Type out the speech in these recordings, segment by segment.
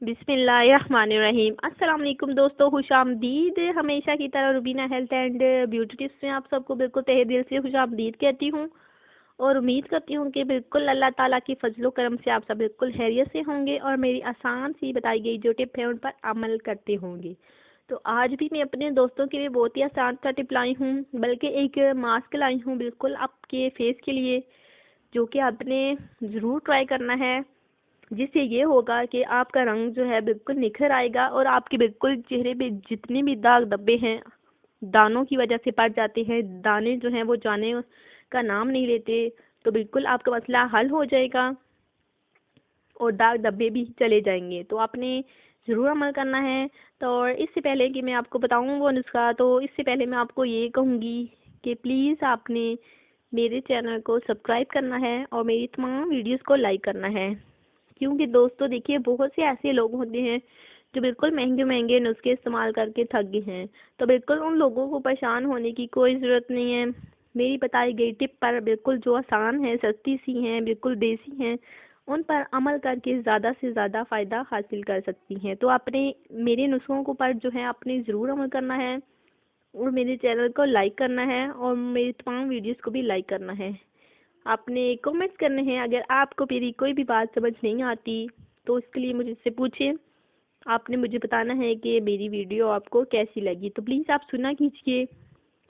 بسم اللہ الرحمن الرحیم۔ السلام علیکم دوستو، خوش آمدید۔ ہمیشہ کی طرح Rubina health and beauty tips میں آپ سب کو بالکل تہہ دل سے خوش آمدید کہتی ہوں اور امید کرتی ہوں کہ بالکل اللہ تعالیٰ کی فضل و کرم سے آپ سب بالکل خیریت سے ہوں گے اور میری آسان سی بتائی گئی جو ٹپ ہے ان پر عمل کرتے ہوں گے۔ تو آج بھی میں اپنے دوستوں کے لیے بہت ہی آسان سا ٹپ لائی ہوں، بلکہ ایک ماسک لائی ہوں بالکل آپ کے فیس کے لیے، جو کہ آپ نے ضرور ٹرائی کرنا ہے، جس سے یہ ہوگا کہ آپ کا رنگ جو ہے بالکل نکھر آئے گا اور آپ کے بالکل چہرے پہ جتنے بھی داغ دھبے ہیں، دانوں کی وجہ سے پڑ جاتے ہیں، دانے جو ہیں وہ جانے کا نام نہیں لیتے، تو بالکل آپ کا مسئلہ حل ہو جائے گا اور داغ دھبے بھی چلے جائیں گے۔ تو آپ نے ضرور عمل کرنا ہے۔ تو اس سے پہلے کہ میں آپ کو بتاؤں وہ نسخہ، تو اس سے پہلے میں آپ کو یہ کہوں گی کہ پلیز آپ نے میرے چینل کو سبسکرائب کرنا ہے اور میری تمام ویڈیوز کو لائک کرنا ہے، کیونکہ دوستو دیکھیے بہت سے ایسے لوگ ہوتے ہیں جو بالکل مہنگے مہنگے نسخے استعمال کر کے تھک گئے ہیں، تو بالکل ان لوگوں کو پریشان ہونے کی کوئی ضرورت نہیں ہے۔ میری بتائی گئی ٹپ پر بالکل جو آسان ہے، سستی سی ہیں، بالکل دیسی ہیں، ان پر عمل کر کے زیادہ سے زیادہ فائدہ حاصل کر سکتی ہیں۔ تو آپ نے میرے نسخوں کو پر جو ہے آپ نے ضرور عمل کرنا ہے اور میرے چینل کو لائک کرنا ہے اور میری تمام ویڈیوز کو بھی لائک کرنا ہے۔ آپ نے کومنٹ کرنے ہیں، اگر آپ کو میری کوئی بھی بات سمجھ نہیں آتی تو اس کے لیے مجھ سے پوچھیں۔ آپ نے مجھے بتانا ہے کہ میری ویڈیو آپ کو کیسی لگی، تو پلیز آپ سنا کیجئے،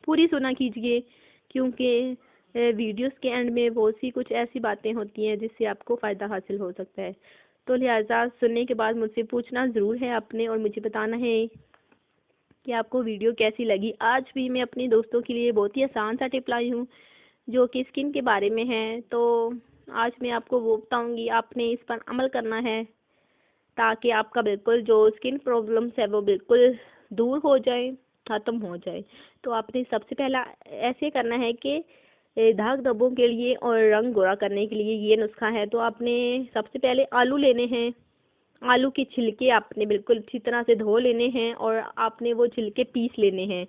پوری سنا کیجئے، کیونکہ ویڈیوز کے اینڈ میں بہت سی کچھ ایسی باتیں ہوتی ہیں جس سے آپ کو فائدہ حاصل ہو سکتا ہے۔ تو لہٰذا سننے کے بعد مجھ سے پوچھنا ضرور ہے آپ نے اور مجھے بتانا ہے کہ آپ کو ویڈیو کیسی لگی۔ آج بھی میں اپنے دوستوں کے لیے بہت ہی آسان سا ٹپ لائی ہوں جو کہ اسکن کے بارے میں ہے، تو آج میں آپ کو وہ بتاؤں گی، آپ نے اس پر عمل کرنا ہے تاکہ آپ کا بالکل جو اسکن پرابلمس ہے وہ بالکل دور ہو جائے، ختم ہو جائے۔ تو آپ نے سب سے پہلا ایسے کرنا ہے کہ داغ دھبوں کے لیے اور رنگ گورا کرنے کے لیے یہ نسخہ ہے۔ تو آپ نے سب سے پہلے آلو لینے ہیں، آلو کے چھلکے آپ نے بالکل اچھی طرح سے دھو لینے ہیں اور آپ نے وہ چھلکے پیس لینے ہیں۔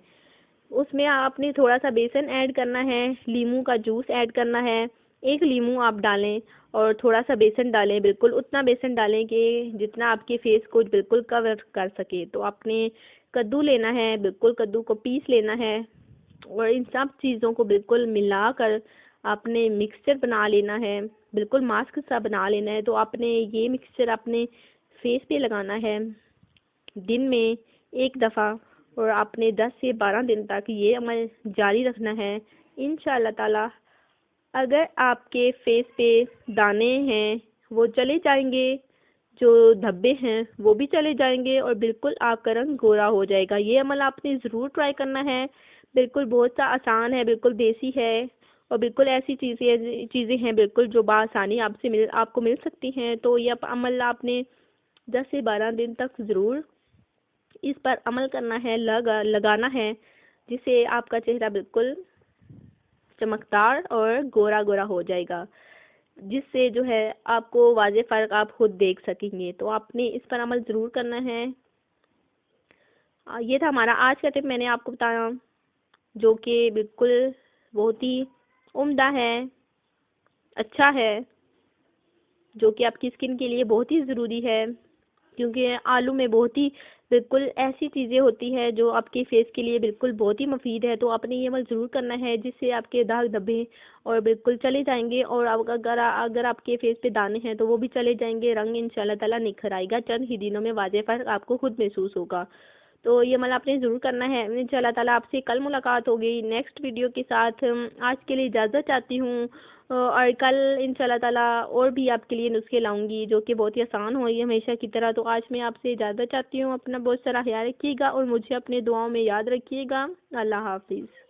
اس میں آپ نے تھوڑا سا بیسن ایڈ کرنا ہے، لیموں کا جوس ایڈ کرنا ہے، ایک لیموں آپ ڈالیں اور تھوڑا سا بیسن ڈالیں، بالکل اتنا بیسن ڈالیں کہ جتنا آپ کے فیس کو بالکل کور کر سکے۔ تو آپ نے کدو لینا ہے، بالکل کدو کو پیس لینا ہے اور ان سب چیزوں کو بالکل ملا کر آپ نے مکسچر بنا لینا ہے، بالکل ماسک سا بنا لینا ہے۔ تو آپ نے یہ مکسچر اپنے فیس پہ لگانا ہے دن میں ایک دفعہ اور آپ نے 10 سے 12 دن تک یہ عمل جاری رکھنا ہے۔ انشاءاللہ تعالی اگر آپ کے فیس پہ دانے ہیں وہ چلے جائیں گے، جو دھبے ہیں وہ بھی چلے جائیں گے اور بالکل آپ کا رنگ گورا ہو جائے گا۔ یہ عمل آپ نے ضرور ٹرائی کرنا ہے، بالکل بہت سا آسان ہے، بالکل دیسی ہے اور بالکل ایسی چیزیں ہیں بالکل جو بآسانی آپ کو مل سکتی ہیں۔ تو یہ عمل آپ نے 10 سے 12 دن تک ضرور اس پر عمل کرنا ہے، لگانا ہے، جس سے آپ کا چہرہ بالکل چمکدار اور گورا گورا ہو جائے گا، جس سے جو ہے آپ کو واضح فرق آپ خود دیکھ سکیں گے۔ تو آپ نے اس پر عمل ضرور کرنا ہے۔ یہ تھا ہمارا آج کا ٹپ، میں نے آپ کو بتایا، جو کہ بالکل بہت ہی عمدہ ہے، اچھا ہے، جو کہ آپ کی اسکن کے لیے بہت ہی ضروری ہے، کیونکہ آلو میں بہت ہی بالکل ایسی چیزیں ہوتی ہیں جو آپ کے فیس کے لیے بالکل بہت ہی مفید ہے۔ تو آپ نے یہ عمل ضرور کرنا ہے جس سے آپ کے داغ دھبے اور بالکل چلے جائیں گے اور اگر آپ کے فیس پہ دانے ہیں تو وہ بھی چلے جائیں گے، رنگ انشاءاللہ تعالیٰ نکھر آئے گا، چند ہی دنوں میں واضح فرق آپ کو خود محسوس ہوگا۔ تو یہ عمل آپ نے ضرور کرنا ہے۔ انشاءاللہ تعالیٰ آپ سے کل ملاقات ہوگی نیکسٹ ویڈیو کے ساتھ۔ آج کے لیے اجازت چاہتی ہوں اور کل انشاءاللہ تعالیٰ اور بھی آپ کے لیے نسخے لاؤں گی جو کہ بہت ہی آسان ہوئی ہمیشہ کی طرح۔ تو آج میں آپ سے اجازت چاہتی ہوں، اپنا بہت سارا خیال رکھیے گا اور مجھے اپنے دعاؤں میں یاد رکھیے گا۔ اللہ حافظ۔